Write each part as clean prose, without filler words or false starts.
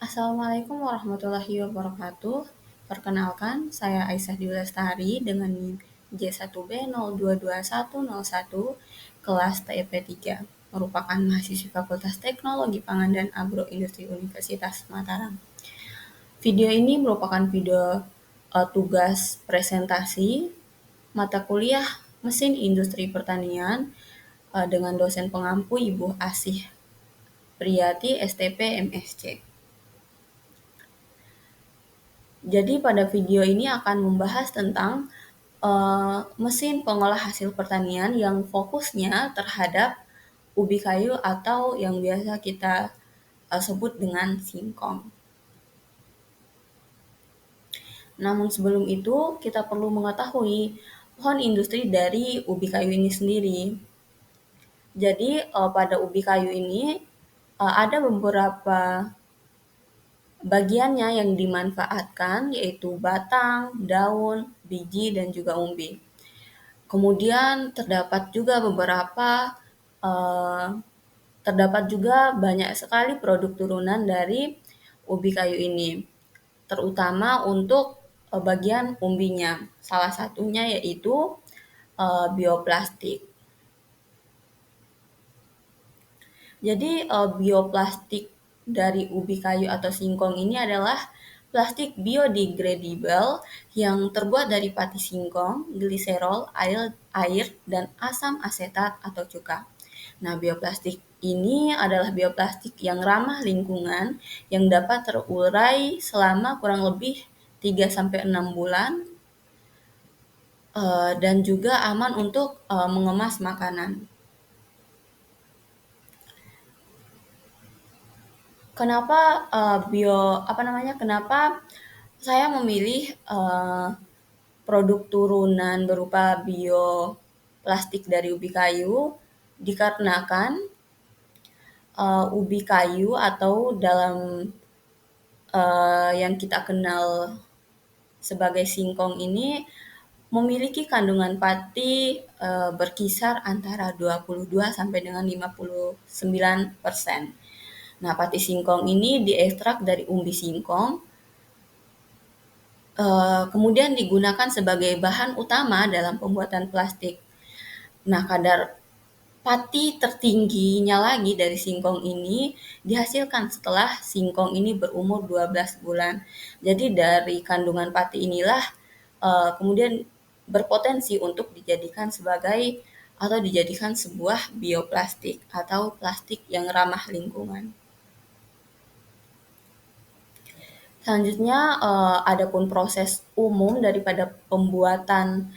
Assalamualaikum warahmatullahi wabarakatuh. Perkenalkan, saya Aisyah Dwi Lestari dengan NIM J1B022101 kelas TIP 3, merupakan mahasiswi Fakultas Teknologi Pangan dan Agroindustri Universitas Mataram. Video ini merupakan video tugas presentasi mata kuliah Mesin Industri Pertanian dengan dosen pengampu Ibu Asih Priyati STP MSc. Jadi pada video ini akan membahas tentang mesin pengolah hasil pertanian yang fokusnya terhadap ubi kayu atau yang biasa kita sebut dengan singkong. Namun sebelum itu kita perlu mengetahui pohon industri dari ubi kayu ini sendiri. Jadi pada ubi kayu ini ada beberapa bagiannya yang dimanfaatkan, yaitu batang, daun, biji, dan juga umbi. Kemudian terdapat juga banyak sekali produk turunan dari ubi kayu ini, terutama untuk bagian umbinya. Salah satunya yaitu bioplastik. Jadi bioplastik dari ubi kayu atau singkong ini adalah plastik biodegradable yang terbuat dari pati singkong, gliserol, air, dan asam asetat atau cuka. Nah, bioplastik ini adalah bioplastik yang ramah lingkungan yang dapat terurai selama kurang lebih 3-6 bulan dan juga aman untuk mengemas makanan. Kenapa saya memilih produk turunan berupa bioplastik dari ubi kayu? Dikarenakan ubi kayu atau dalam yang kita kenal sebagai singkong ini memiliki kandungan pati berkisar antara 22 sampai dengan 59%. Nah, pati singkong ini diekstrak dari umbi singkong, kemudian digunakan sebagai bahan utama dalam pembuatan plastik. Nah, kadar pati tertingginya lagi dari singkong ini dihasilkan setelah singkong ini berumur 12 bulan. Jadi dari kandungan pati inilah kemudian berpotensi untuk dijadikan sebuah bioplastik atau plastik yang ramah lingkungan. Selanjutnya, adapun proses umum daripada pembuatan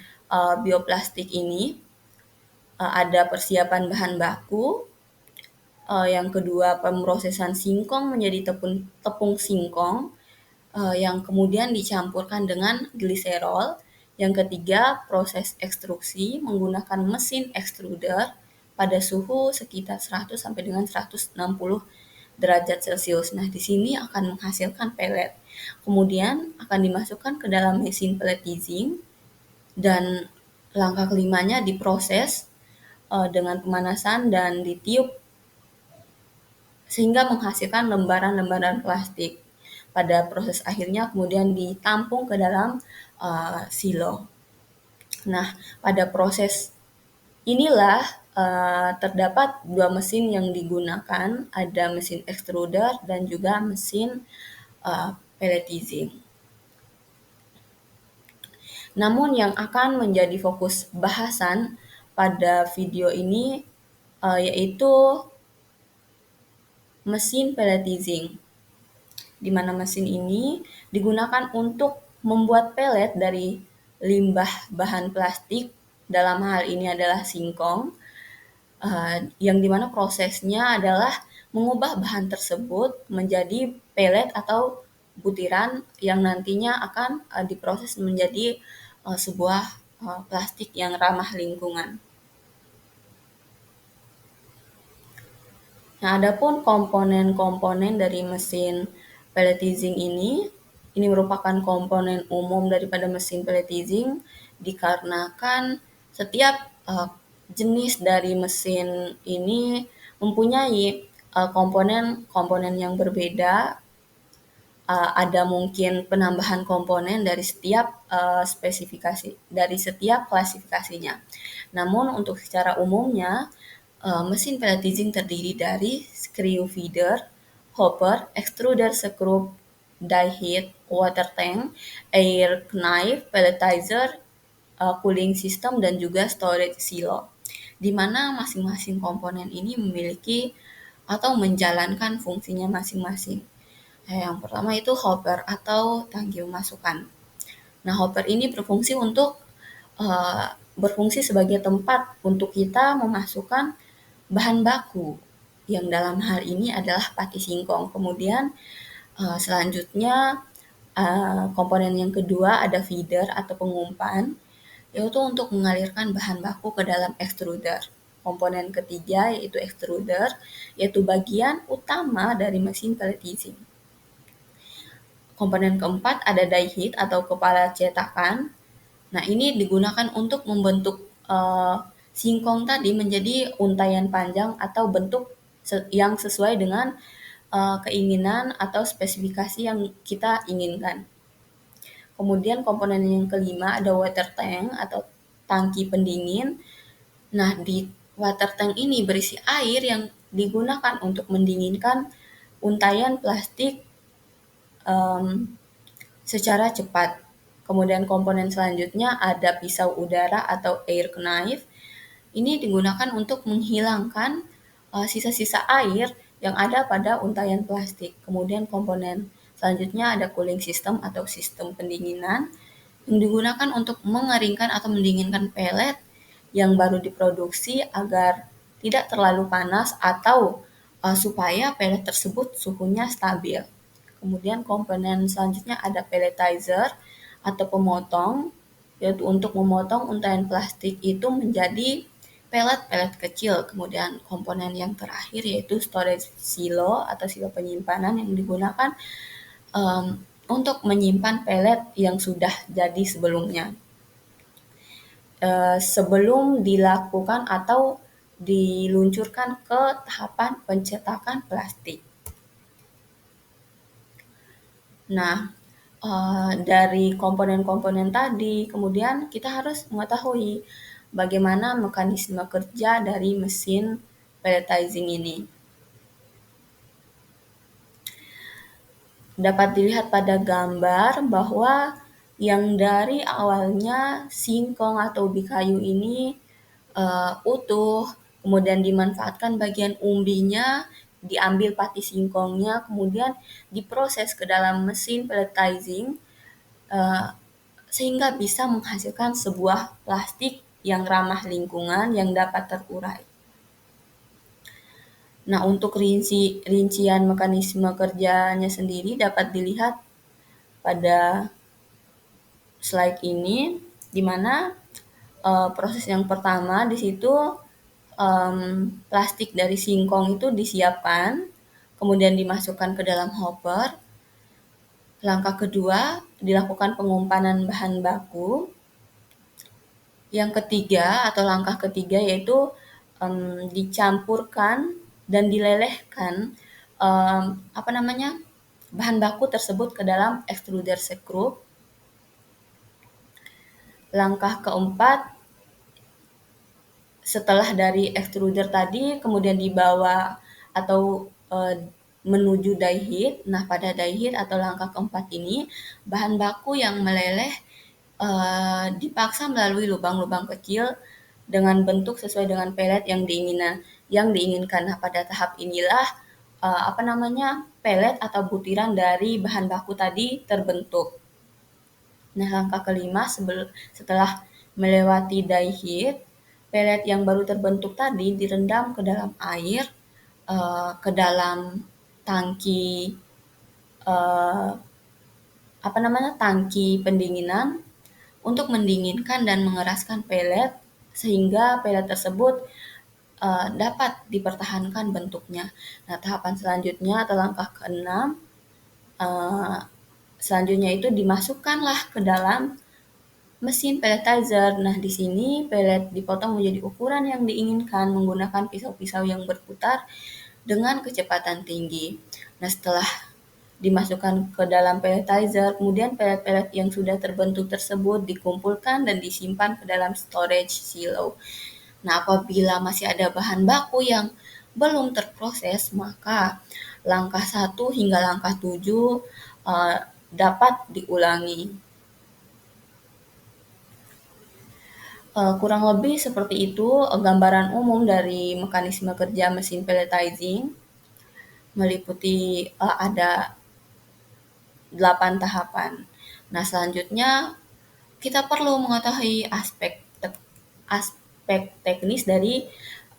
bioplastik ini, ada persiapan bahan baku, yang kedua pemrosesan singkong menjadi tepung singkong, yang kemudian dicampurkan dengan gliserol. Yang ketiga, proses ekstruksi menggunakan mesin extruder pada suhu sekitar 100 sampai dengan 160 derajat Celcius. Nah, di sini akan menghasilkan pelet. Kemudian akan dimasukkan ke dalam mesin pelletizing dan langkah kelimanya diproses dengan pemanasan dan ditiup sehingga menghasilkan lembaran-lembaran plastik. Pada proses akhirnya kemudian ditampung ke dalam silo. Nah, pada proses inilah terdapat dua mesin yang digunakan, ada mesin extruder dan juga mesin pelletizing. Namun yang akan menjadi fokus bahasan pada video ini yaitu mesin pelletizing, di mana mesin ini digunakan untuk membuat pelet dari limbah bahan plastik, dalam hal ini adalah singkong, yang dimana prosesnya adalah mengubah bahan tersebut menjadi pelet atau butiran yang nantinya akan diproses menjadi sebuah plastik yang ramah lingkungan. Nah, adapun komponen-komponen dari mesin pelletizing ini merupakan komponen umum daripada mesin pelletizing dikarenakan setiap jenis dari mesin ini mempunyai komponen-komponen yang berbeda ada mungkin penambahan komponen dari setiap dari setiap klasifikasinya. Namun untuk secara umumnya, mesin pelletizing terdiri dari screw feeder, hopper, extruder screw, die heat, water tank, air knife, pelletizer, cooling system, dan juga storage silo, di mana masing-masing komponen ini memiliki atau menjalankan fungsinya masing-masing. Yang pertama itu hopper atau tangki pemasukan. Nah, hopper ini berfungsi sebagai tempat untuk kita memasukkan bahan baku, yang dalam hal ini adalah pati singkong. Kemudian selanjutnya komponen yang kedua ada feeder atau pengumpan, yaitu untuk mengalirkan bahan baku ke dalam extruder. Komponen ketiga yaitu extruder, yaitu bagian utama dari mesin pelletizing. Komponen keempat ada die heat atau kepala cetakan. Nah, ini digunakan untuk membentuk singkong tadi menjadi untayan panjang atau bentuk yang sesuai dengan keinginan atau spesifikasi yang kita inginkan. Kemudian komponen yang kelima ada water tank atau tangki pendingin. Nah, di water tank ini berisi air yang digunakan untuk mendinginkan untayan plastik secara cepat. Kemudian komponen selanjutnya ada pisau udara atau air knife. Ini digunakan untuk menghilangkan sisa-sisa air yang ada pada untayan plastik. Kemudian komponen selanjutnya ada cooling system atau sistem pendinginan yang digunakan untuk mengeringkan atau mendinginkan pelet yang baru diproduksi agar tidak terlalu panas atau supaya pelet tersebut suhunya stabil. Kemudian komponen selanjutnya ada pelletizer atau pemotong, yaitu untuk memotong untayan plastik itu menjadi pelet-pelet kecil. Kemudian komponen yang terakhir yaitu storage silo atau silo penyimpanan yang digunakan untuk menyimpan pelet yang sudah jadi sebelumnya. Sebelum dilakukan atau diluncurkan ke tahapan pencetakan plastik. Nah, dari komponen-komponen tadi, kemudian kita harus mengetahui bagaimana mekanisme kerja dari mesin pelletizing ini. Dapat dilihat pada gambar bahwa yang dari awalnya singkong atau ubi kayu ini utuh, kemudian dimanfaatkan bagian umbinya, diambil pati singkongnya, kemudian diproses ke dalam mesin pelletizing sehingga bisa menghasilkan sebuah plastik yang ramah lingkungan yang dapat terurai. Nah, untuk rincian mekanisme kerjanya sendiri dapat dilihat pada slide ini, di mana proses yang pertama di situ plastik dari singkong itu disiapkan, kemudian dimasukkan ke dalam hopper. Langkah kedua, dilakukan pengumpanan bahan baku. Yang ketiga atau langkah ketiga yaitu dicampurkan dan dilelehkan bahan baku tersebut ke dalam extruder screw. Langkah keempat, setelah dari extruder tadi kemudian dibawa atau menuju die heat. Nah, pada die heat atau langkah keempat ini, bahan baku yang meleleh dipaksa melalui lubang-lubang kecil dengan bentuk sesuai dengan pelet yang diinginkan. Nah, pada tahap inilah pelet atau butiran dari bahan baku tadi terbentuk. Nah, langkah kelima setelah melewati die heat, pelet yang baru terbentuk tadi direndam ke dalam air, ke dalam tangki tangki pendinginan untuk mendinginkan dan mengeraskan pelet sehingga pelet tersebut dapat dipertahankan bentuknya. Nah, tahapan selanjutnya atau langkah keenam, selanjutnya itu dimasukkanlah ke dalam mesin pelletizer. Nah, di sini pelet dipotong menjadi ukuran yang diinginkan menggunakan pisau-pisau yang berputar dengan kecepatan tinggi. Nah, setelah dimasukkan ke dalam pelletizer, kemudian pellet-pellet yang sudah terbentuk tersebut dikumpulkan dan disimpan ke dalam storage silo. Nah, apabila masih ada bahan baku yang belum terproses, maka langkah 1 hingga langkah 7 dapat diulangi. Kurang lebih seperti itu gambaran umum dari mekanisme kerja mesin pelletizing, meliputi ada 8 tahapan. Nah, selanjutnya kita perlu mengetahui aspek teknis dari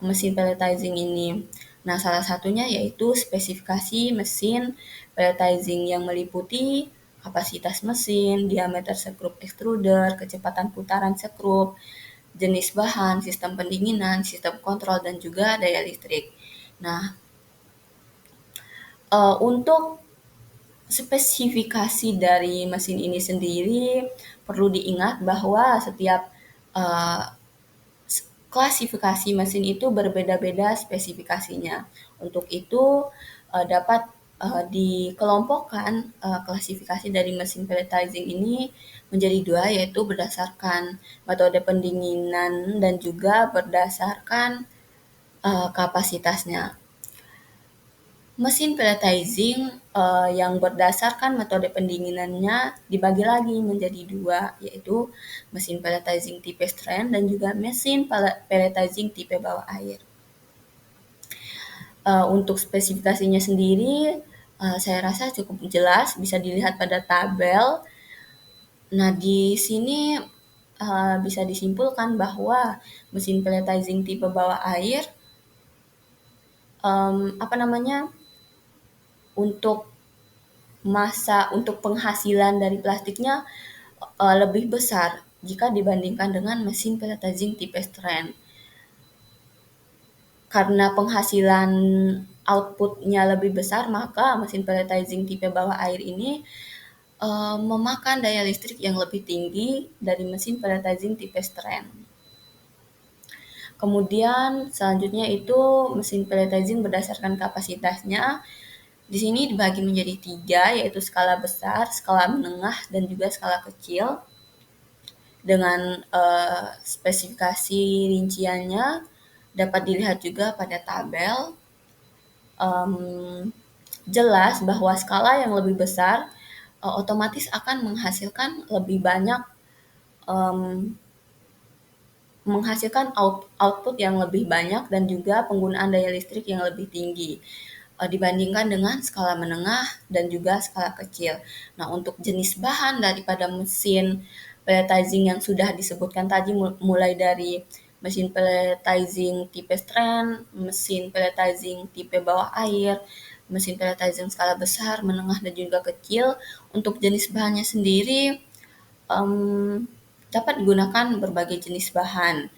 mesin pelletizing ini. Nah, salah satunya yaitu spesifikasi mesin pelletizing yang meliputi kapasitas mesin, diameter skrup extruder, kecepatan putaran skrup, jenis bahan, sistem pendinginan, sistem kontrol, dan juga daya listrik. Nah, untuk spesifikasi dari mesin ini sendiri perlu diingat bahwa setiap uh, klasifikasi mesin itu berbeda-beda spesifikasinya. Untuk itu dapat dikelompokkan klasifikasi dari mesin pelletizing ini menjadi 2, yaitu berdasarkan metode pendinginan dan juga berdasarkan kapasitasnya. Mesin pelletizing yang berdasarkan metode pendinginannya dibagi lagi menjadi 2, yaitu mesin pelletizing tipe strand dan juga mesin pelletizing tipe bawah air. Untuk spesifikasinya sendiri, saya rasa cukup jelas, bisa dilihat pada tabel. Nah, di sini bisa disimpulkan bahwa mesin pelletizing tipe bawah air untuk penghasilan dari plastiknya lebih besar jika dibandingkan dengan mesin pelletizing tipe strand. Karena penghasilan outputnya lebih besar, maka mesin pelletizing tipe bawah air ini memakan daya listrik yang lebih tinggi dari mesin pelletizing tipe strand. Kemudian selanjutnya itu mesin pelletizing berdasarkan kapasitasnya. Di sini dibagi menjadi 3, yaitu skala besar, skala menengah, dan juga skala kecil. Dengan spesifikasi rinciannya dapat dilihat juga pada tabel. Jelas bahwa skala yang lebih besar otomatis akan menghasilkan output yang lebih banyak dan juga penggunaan daya listrik yang lebih tinggi dibandingkan dengan skala menengah dan juga skala kecil. Nah, untuk jenis bahan daripada mesin pelletizing yang sudah disebutkan tadi, mulai dari mesin pelletizing tipe strand, mesin pelletizing tipe bawah air, mesin pelletizing skala besar, menengah, dan juga kecil, untuk jenis bahannya sendiri dapat digunakan berbagai jenis bahan.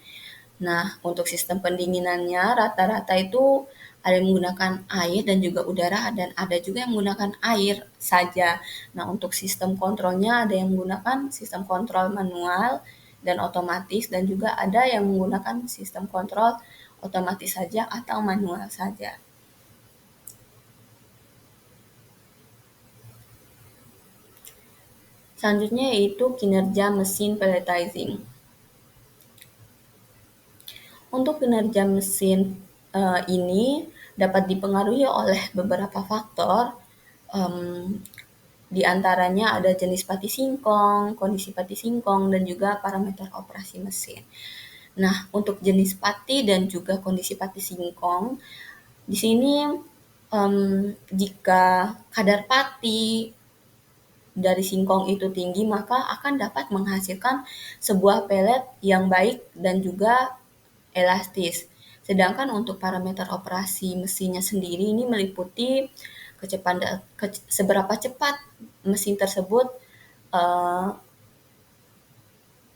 Nah, untuk sistem pendinginannya rata-rata itu ada yang menggunakan air dan juga udara, dan ada juga yang menggunakan air saja. Nah, untuk sistem kontrolnya ada yang menggunakan sistem kontrol manual dan otomatis, dan juga ada yang menggunakan sistem kontrol otomatis saja atau manual saja. Selanjutnya yaitu kinerja mesin pelletizing. Untuk kinerja mesin ini dapat dipengaruhi oleh beberapa faktor, di antaranya ada jenis pati singkong, kondisi pati singkong, dan juga parameter operasi mesin. Nah, untuk jenis pati dan juga kondisi pati singkong, di sini jika kadar pati dari singkong itu tinggi, maka akan dapat menghasilkan sebuah pellet yang baik dan juga elastis. Sedangkan untuk parameter operasi mesinnya sendiri ini meliputi seberapa cepat mesin tersebut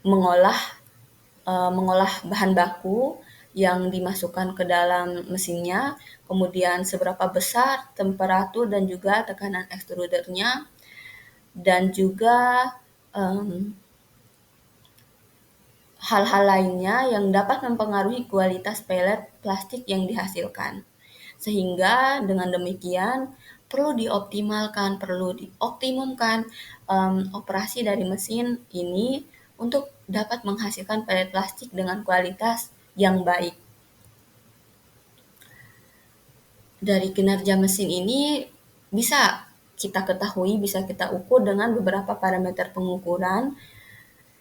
mengolah bahan baku yang dimasukkan ke dalam mesinnya, kemudian seberapa besar temperatur dan juga tekanan extrudernya, dan juga hal-hal lainnya yang dapat mempengaruhi kualitas pellet plastik yang dihasilkan. Sehingga dengan demikian perlu dioptimalkan, perlu dioptimumkan operasi dari mesin ini untuk dapat menghasilkan pelet plastik dengan kualitas yang baik. Dari kinerja mesin ini bisa kita ketahui, bisa kita ukur dengan beberapa parameter pengukuran.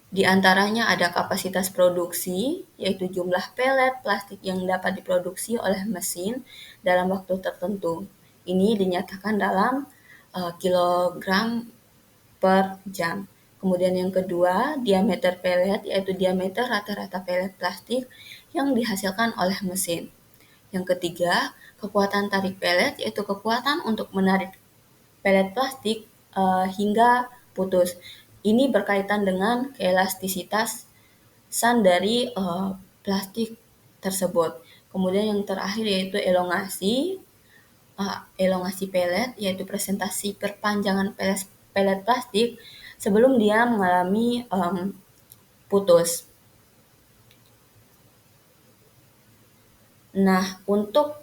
Di antaranya ada kapasitas produksi, yaitu jumlah pelet plastik yang dapat diproduksi oleh mesin dalam waktu tertentu. Ini dinyatakan dalam kilogram per jam. Kemudian yang kedua, diameter pelet, yaitu diameter rata-rata pelet plastik yang dihasilkan oleh mesin. Yang ketiga, kekuatan tarik pelet, yaitu kekuatan untuk menarik pelet plastik hingga putus. Ini berkaitan dengan keelastisitasan dari plastik tersebut. Kemudian yang terakhir yaitu elongasi pelet, yaitu presentasi perpanjangan pelet plastik sebelum dia mengalami putus. Nah, untuk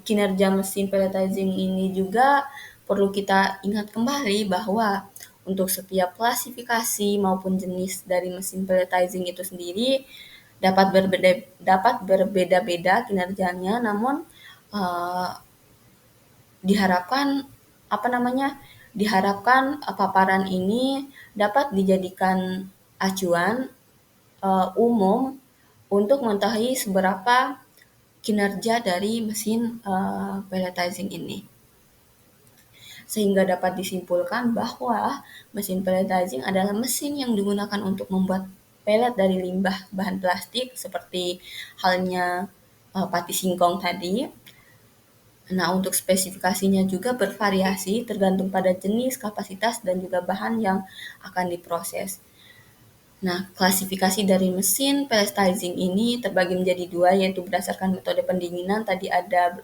kinerja mesin pelletizing ini juga perlu kita ingat kembali bahwa untuk setiap klasifikasi maupun jenis dari mesin pelletizing itu sendiri dapat berbeda-beda kinerjanya, namun diharapkan paparan ini dapat dijadikan acuan umum untuk mengetahui seberapa kinerja dari mesin pelletizing ini. Sehingga dapat disimpulkan bahwa mesin pelletizing adalah mesin yang digunakan untuk membuat pelet dari limbah bahan plastik seperti halnya pati singkong tadi. Nah, untuk spesifikasinya juga bervariasi tergantung pada jenis, kapasitas, dan juga bahan yang akan diproses. Nah, klasifikasi dari mesin pelletizing ini terbagi menjadi dua, yaitu berdasarkan metode pendinginan. Tadi ada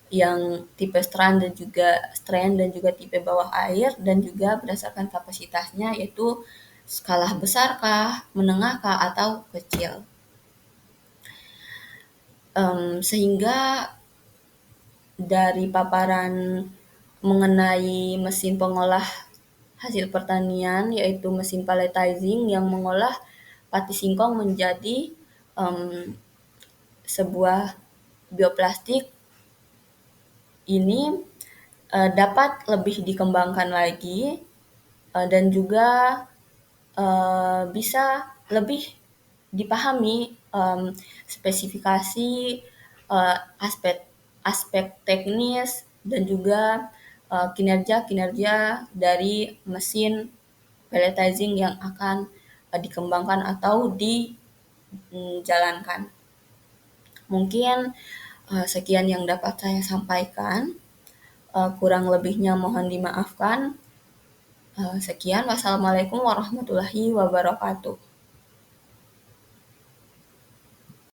yang tipe strain dan juga tipe bawah air, dan juga berdasarkan kapasitasnya, yaitu skala besarkah, menengahkah, atau kecil. Sehingga dari paparan mengenai mesin pengolah hasil pertanian, yaitu mesin pelletizing yang mengolah pati singkong menjadi sebuah bioplastik, ini dapat lebih dikembangkan lagi dan juga bisa lebih dipahami spesifikasi aspek teknis dan juga kinerja dari mesin pelletizing yang akan dikembangkan atau dijalankan. Mungkin sekian yang dapat saya sampaikan. Kurang lebihnya mohon dimaafkan. Sekian, wassalamualaikum warahmatullahi wabarakatuh.